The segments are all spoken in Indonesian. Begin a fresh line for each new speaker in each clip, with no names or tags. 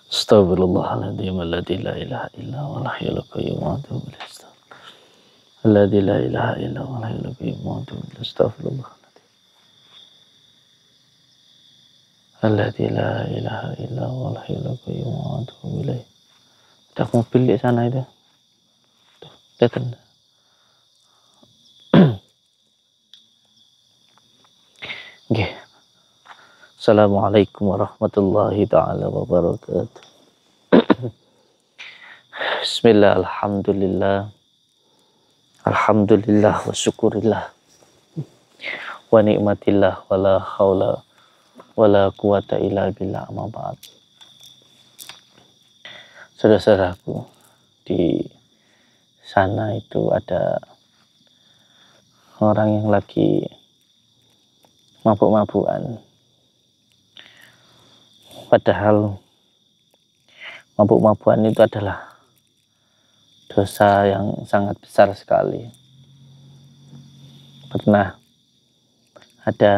Astaghfirullahaladzim alladzi la ilaha illa huwal hayyul qayyum wa atubu ilaih. Alladzi la ilaha illa huwal hayyul qayyum wa atubu ilaih. Astaghfirullahaladzim alladzi la ilaha illa huwal hayyul qayyum wa atubu ilaih. Ada mobil di sana itu. Tuh, datang. Nggih. Assalamualaikum warahmatullahi taala wabarakatuh. Bismillah, alhamdulillah. Alhamdulillah wa syukurillah. Wa ni'matillah wa la hawla wa la quwata illa billah, amma ba'd. Saudara-saudaraku, di sana itu ada orang yang lagi mabuk-mabukan. Padahal mabuk-mabukan itu adalah dosa yang sangat besar sekali. Pernah ada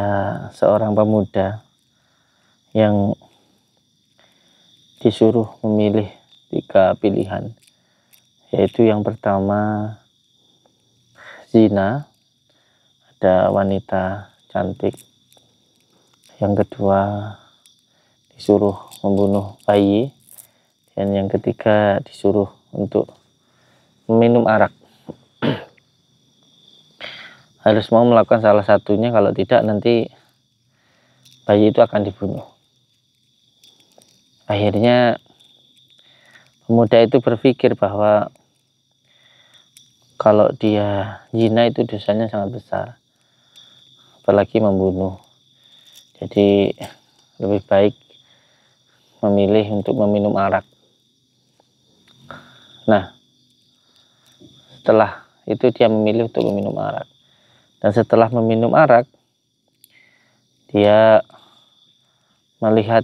seorang pemuda yang disuruh memilih 3 pilihan, yaitu yang pertama zina, ada wanita cantik. Yang kedua disuruh membunuh bayi, dan yang ketiga disuruh untuk meminum arak. Harus mau melakukan salah satunya, kalau tidak nanti bayi itu akan dibunuh. Akhirnya pemuda itu berpikir bahwa kalau dia zina itu dosanya sangat besar, apalagi membunuh. Jadi lebih baik memilih untuk meminum arak. Nah, setelah itu dia memilih untuk meminum arak. Dan setelah meminum arak, dia melihat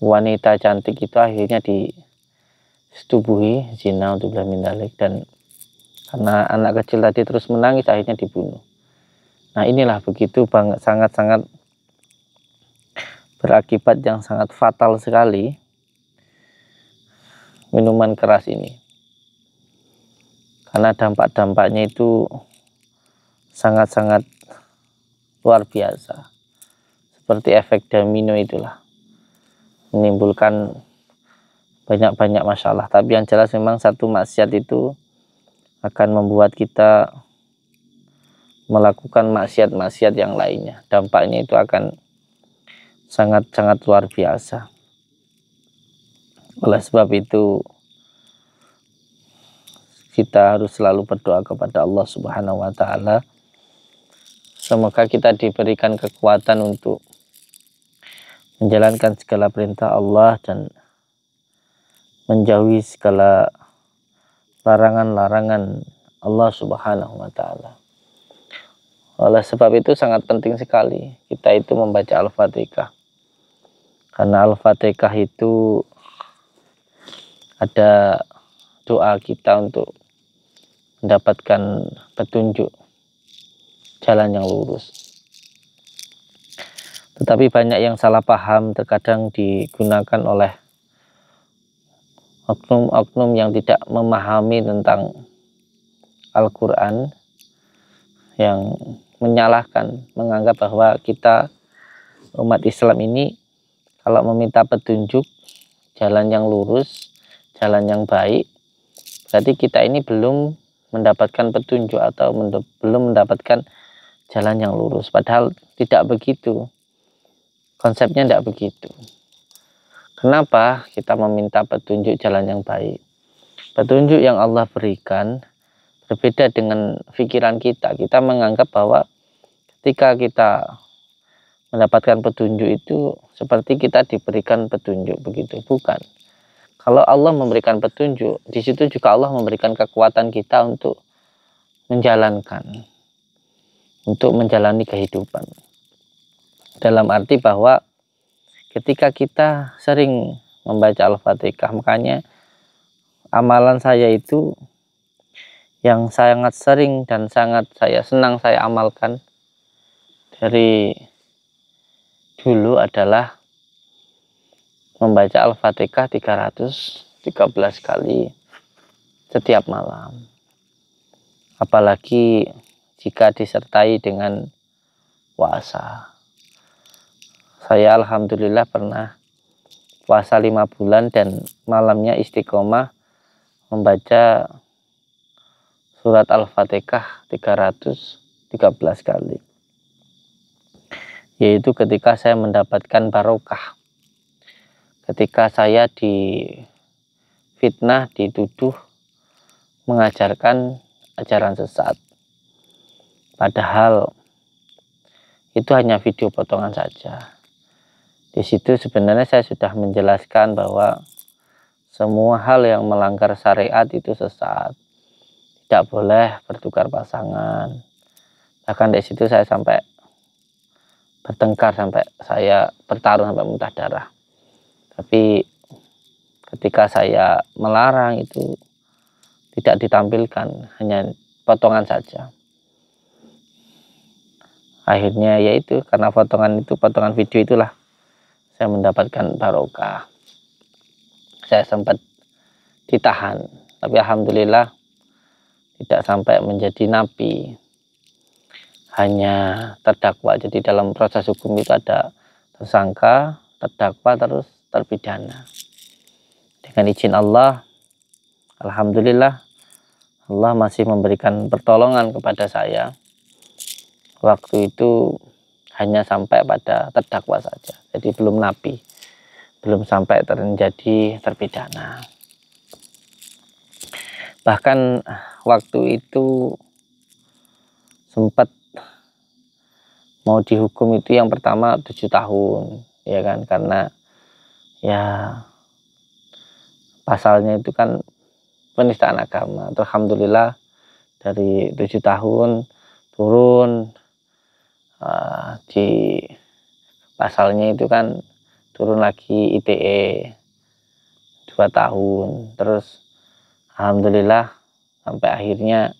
wanita cantik itu akhirnya disetubuhi zina untuk min dzalik, dan karena anak kecil tadi terus menangis akhirnya dibunuh. Nah, inilah begitu banget, sangat-sangat berakibat yang sangat fatal sekali minuman keras ini. Karena dampak-dampaknya itu sangat-sangat luar biasa. Seperti efek domino itulah, menimbulkan banyak-banyak masalah. Tapi yang jelas memang satu maksiat itu akan membuat kita melakukan maksiat-maksiat yang lainnya. Dampaknya itu akan sangat-sangat luar biasa. Oleh sebab itu kita harus selalu berdoa kepada Allah Subhanahu wa taala. Semoga kita diberikan kekuatan untuk menjalankan segala perintah Allah dan menjauhi segala larangan-larangan Allah Subhanahu wa taala. Oleh sebab itu sangat penting sekali kita itu membaca Al-Fatihah. Karena Al-Fatihah itu ada doa kita untuk mendapatkan petunjuk jalan yang lurus. Tetapi banyak yang salah paham, terkadang digunakan oleh oknum-oknum yang tidak memahami tentang Al-Quran, yang menyalahkan, menganggap bahwa kita umat Islam ini kalau meminta petunjuk jalan yang lurus, jalan yang baik, berarti kita ini belum mendapatkan petunjuk atau belum mendapatkan jalan yang lurus. Padahal tidak begitu. Konsepnya tidak begitu. Kenapa kita meminta petunjuk jalan yang baik? Petunjuk yang Allah berikan berbeda dengan pikiran kita. Kita menganggap bahwa ketika kita mendapatkan petunjuk itu seperti kita diberikan petunjuk, begitu. Bukan. Kalau Allah memberikan petunjuk, di situ juga Allah memberikan kekuatan kita untuk menjalankan, untuk menjalani kehidupan. Dalam arti bahwa ketika kita sering membaca Al-Fatihah, makanya amalan saya itu yang sangat sering dan sangat saya senang saya amalkan dari dulu adalah membaca Al-Fatihah 313 kali setiap malam. Apalagi jika disertai dengan puasa. Saya alhamdulillah pernah puasa 5 bulan dan malamnya istiqomah membaca surat Al-Fatihah 313 kali. Yaitu ketika saya mendapatkan barokah. Ketika saya difitnah, dituduh mengajarkan ajaran sesat. Padahal itu hanya video potongan saja. Di situ sebenarnya saya sudah menjelaskan bahwa semua hal yang melanggar syariat itu sesat. Tidak boleh bertukar pasangan. Bahkan di situ saya sampai bertengkar, sampai saya bertarung sampai muntah darah. Tapi ketika saya melarang itu tidak ditampilkan, hanya potongan saja. Akhirnya yaitu karena potongan video itulah saya mendapatkan barokah. Saya sempat ditahan, tapi alhamdulillah tidak sampai menjadi napi, hanya terdakwa. Jadi dalam proses hukum itu ada tersangka, terdakwa, terus terpidana. Dengan izin Allah, alhamdulillah Allah masih memberikan pertolongan kepada saya. Waktu itu hanya sampai pada terdakwa saja, jadi belum napi, belum sampai terjadi terpidana. Bahkan waktu itu sempat mau dihukum itu yang pertama 7 tahun, ya kan, karena ya pasalnya itu kan penistaan agama. Alhamdulillah dari 7 tahun turun, di pasalnya itu kan turun lagi ITE 2 tahun, terus alhamdulillah sampai akhirnya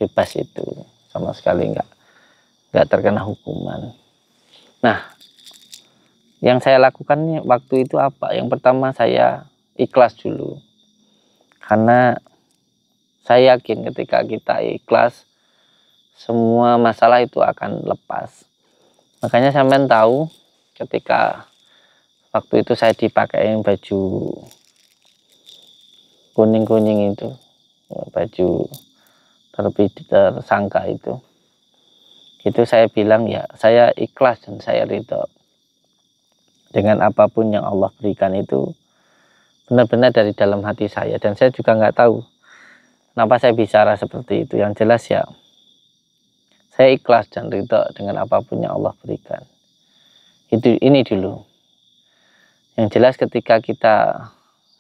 bebas, itu sama sekali nggak terkena hukuman. Nah, yang saya lakukan waktu itu apa? Yang pertama saya ikhlas dulu, karena saya yakin ketika kita ikhlas semua masalah itu akan lepas. Makanya sampean tahu ketika waktu itu saya dipakai baju kuning-kuning itu, baju tersangka itu saya bilang ya saya ikhlas dan saya ridho dengan apapun yang Allah berikan. Itu benar-benar dari dalam hati saya, dan saya juga nggak tahu kenapa saya bicara seperti itu. Yang jelas ya saya ikhlas dan ridho dengan apapun yang Allah berikan. Ini dulu. Yang jelas ketika kita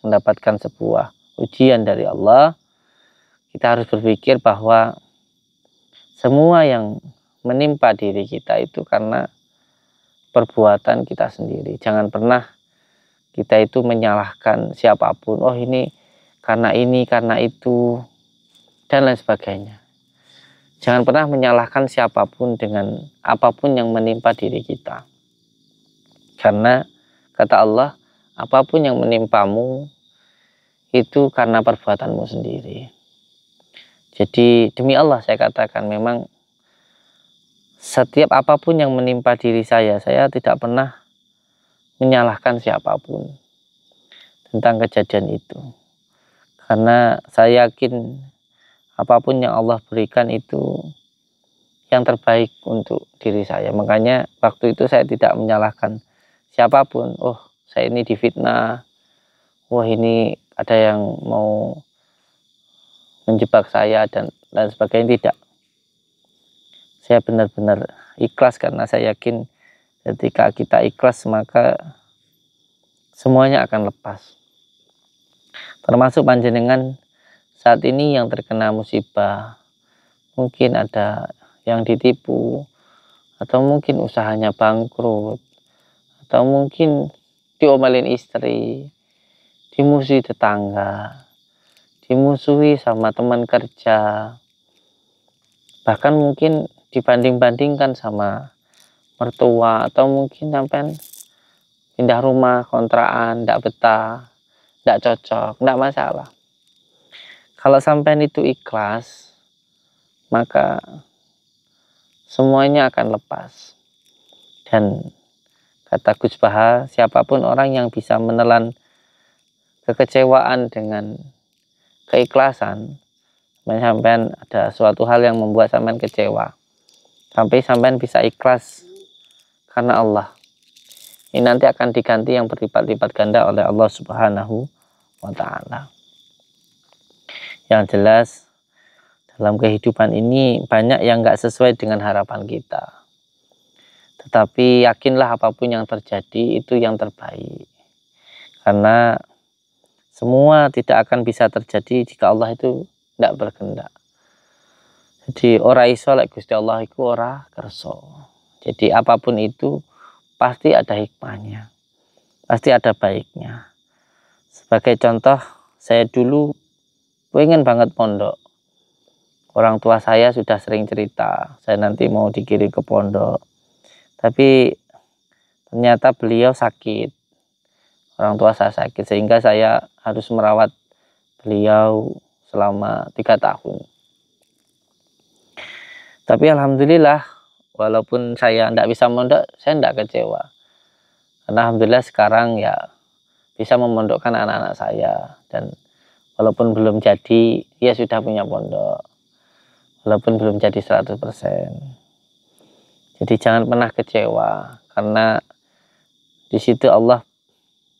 mendapatkan sebuah ujian dari Allah, kita harus berpikir bahwa semua yang menimpa diri kita itu karena perbuatan kita sendiri. Jangan pernah kita itu menyalahkan siapapun. Oh ini, karena itu, dan lain sebagainya. Jangan pernah menyalahkan siapapun dengan apapun yang menimpa diri kita. Karena kata Allah, apapun yang menimpamu itu karena perbuatanmu sendiri. Jadi demi Allah saya katakan, memang setiap apapun yang menimpa diri saya tidak pernah menyalahkan siapapun tentang kejadian itu. Karena saya yakin apapun yang Allah berikan itu yang terbaik untuk diri saya. Makanya waktu itu saya tidak menyalahkan siapapun. Oh, saya ini difitnah. Wah, ini ada yang mau menjebak saya dan lain sebagainya. Tidak. Saya benar-benar ikhlas karena saya yakin ketika kita ikhlas maka semuanya akan lepas. Termasuk panjenengan saat ini yang terkena musibah, mungkin ada yang ditipu, atau mungkin usahanya bangkrut, atau mungkin diomelin istri, dimusuhi tetangga, dimusuhi sama teman kerja, bahkan mungkin dibanding-bandingkan sama mertua, atau mungkin sampai pindah rumah, kontrakan, tidak betah, tidak cocok, tidak masalah. Kalau sampean itu ikhlas, maka semuanya akan lepas. Dan kata Gus Baha, siapapun orang yang bisa menelan kekecewaan dengan keikhlasan, sampean ada suatu hal yang membuat sampean kecewa, sampai sampean bisa ikhlas karena Allah, ini nanti akan diganti yang berlipat-lipat ganda oleh Allah Subhanahu wa Ta'ala. Yang jelas, dalam kehidupan ini banyak yang nggak sesuai dengan harapan kita. Tetapi yakinlah apapun yang terjadi itu yang terbaik. Karena semua tidak akan bisa terjadi jika Allah itu tidak berkehendak. Jadi ora iso lek Gusti Allah iku ora kersa. Jadi apapun itu pasti ada hikmahnya. Pasti ada baiknya. Sebagai contoh, saya dulu pengen banget pondok. Orang tua saya sudah sering cerita, saya nanti mau dikirim ke pondok. Tapi ternyata beliau sakit, orang tua saya sakit, sehingga saya harus merawat beliau selama 3 tahun. Tapi alhamdulillah, walaupun saya tidak bisa mondok, saya tidak kecewa. Karena alhamdulillah sekarang ya bisa memondokkan anak-anak saya. Dan walaupun belum jadi, dia sudah punya pondok. Walaupun belum jadi 100%. Jadi jangan pernah kecewa, karena di situ Allah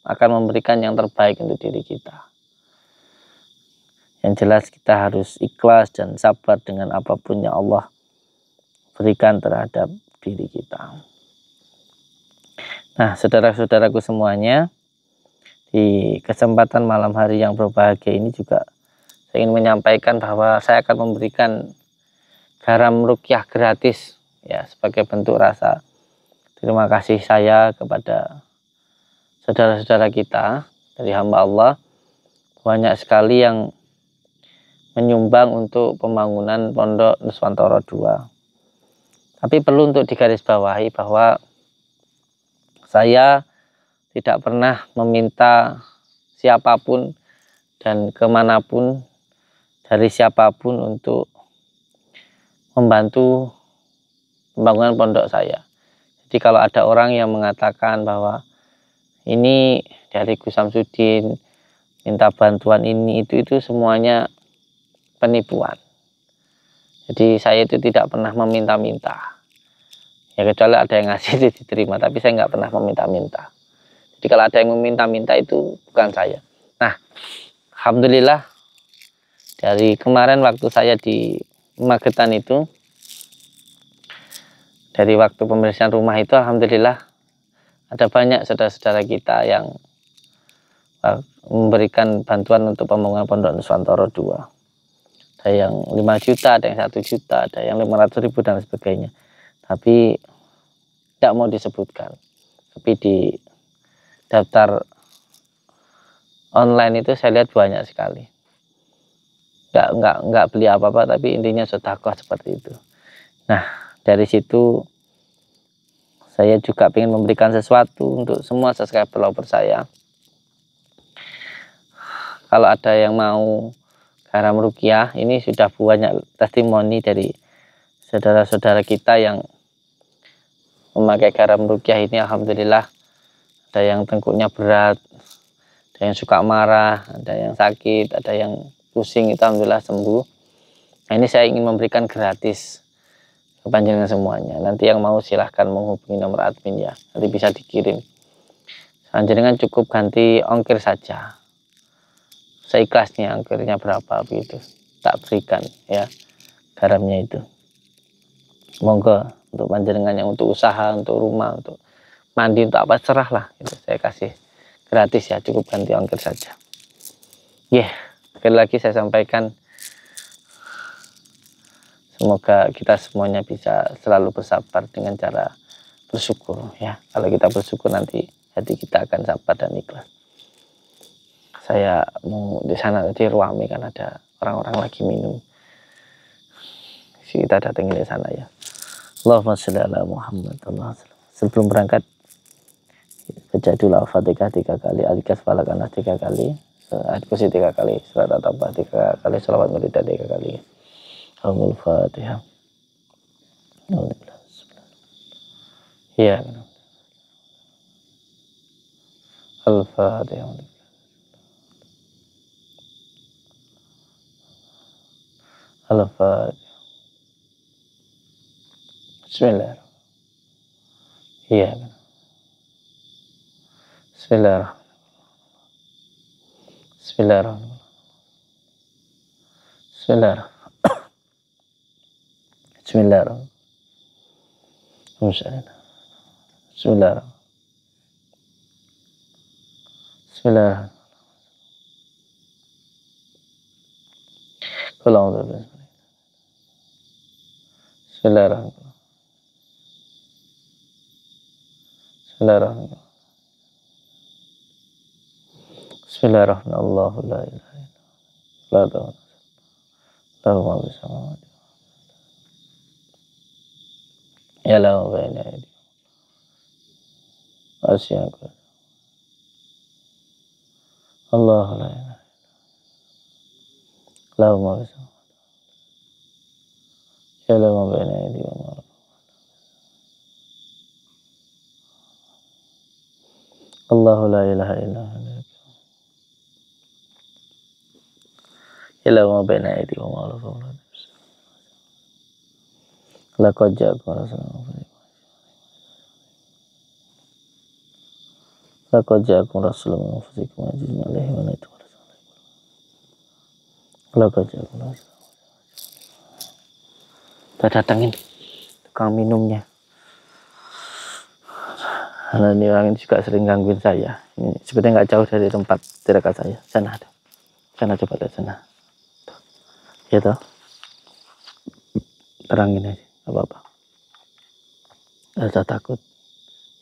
akan memberikan yang terbaik untuk diri kita. Yang jelas kita harus ikhlas dan sabar dengan apapun yang Allah berikan terhadap diri kita. Nah, saudara-saudaraku semuanya, di kesempatan malam hari yang berbahagia ini juga saya ingin menyampaikan bahwa saya akan memberikan garam ruqyah gratis, ya, sebagai bentuk rasa terima kasih saya kepada saudara-saudara kita dari hamba Allah. Banyak sekali yang menyumbang untuk pembangunan Pondok Nuswantoro II. Tapi perlu untuk digarisbawahi bahwa saya tidak pernah meminta siapapun dan kemanapun dari siapapun untuk membantu pembangunan pondok saya. Jadi kalau ada orang yang mengatakan bahwa ini dari Gus Samsudin minta bantuan ini itu semuanya penipuan. Jadi saya itu tidak pernah meminta-minta. Ya kecuali ada yang ngasih itu diterima, tapi saya nggak pernah meminta-minta. Jadi kalau ada yang meminta-minta itu bukan saya. Nah, alhamdulillah dari kemarin waktu saya di Magetan itu, dari waktu pembersihan rumah itu, alhamdulillah ada banyak saudara-saudara kita yang memberikan bantuan untuk pembangunan Pondok Nuswantoro II. Ada yang 5 juta, ada yang 1 juta, ada yang 500.000 dan sebagainya. Tapi tidak mau disebutkan. Tapi di daftar online itu saya lihat banyak sekali. Nggak beli apa-apa, tapi intinya sedekah seperti itu. Nah, dari situ saya juga ingin memberikan sesuatu untuk semua subscriber saya. Kalau ada yang mau garam ruqyah, ini sudah banyak testimoni dari saudara-saudara kita yang memakai garam ruqyah ini. Alhamdulillah, ada yang tengkuknya berat, ada yang suka marah, ada yang sakit, ada yang pusing, itu alhamdulillah sembuh. Nah, ini saya ingin memberikan gratis ke panjenengan semuanya. Nanti yang mau silahkan menghubungi nomor admin ya, nanti bisa dikirim. Panjenengan cukup ganti ongkir saja, seikhlasnya, ongkirnya berapa begitu tak berikan ya garamnya itu. Monggo untuk panjenengan yang untuk usaha, untuk rumah, untuk mandi, untuk apa serah lah itu, saya kasih gratis ya, cukup ganti ongkir saja. Sekali lagi saya sampaikan, semoga kita semuanya bisa selalu bersabar dengan cara bersyukur ya. Kalau kita bersyukur, nanti hati kita akan sabar dan ikhlas. Saya mau di sana di Ruami, kan ada orang-orang lagi minum. Kita datangin di sana ya. Allahumma sholli ala Muhammad. Sebelum berangkat Baca dulu Al-Fatihah 3 kali, Al-Ikhlas Falaq Anas 3 kali, Ayatul Kursi 3 kali, surat At-Taubah 3 kali, shalawat Nurida 3 kali. Al-Fatihah. Iya. Al-Fatihah. Al-Fatihah. Bismillah. Iya. Bismillah. Bismillah. Bismillah. Bismillah. Bismillah. Bismillah. Bismillah. Bismillahirrahmanirrahim. Bismillahirrahmanirrahim. Bismillahirrahmanirrahim. Allahu la ilaha illallah. Lahu ma fis samawati. Ya lahu baina aydihim. Asyhadu Allahu la ilaha illallah. Lahu ma fis samawati. Ya lahu ma baina aydihim wa ma khalfahum. Allahu la ilaha illallah. Ila ma baina aydihim wa ma khalfahum. Laqad ja'akum rasulun min anfusikum azizun 'alaihi ma anittum laqad ja'akum rasulun. Kita datangin tukang minumnya. Karena ini orang ini juga sering gangguin saya. Ini sebetulnya nggak jauh dari tempat di dekat saya. Sana ada. Sana coba lihat sana. Tuh. Ya toh. Terangin aja. Apa-apa. Gak usah takut.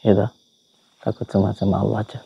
Ya toh. Takut sama Allah aja.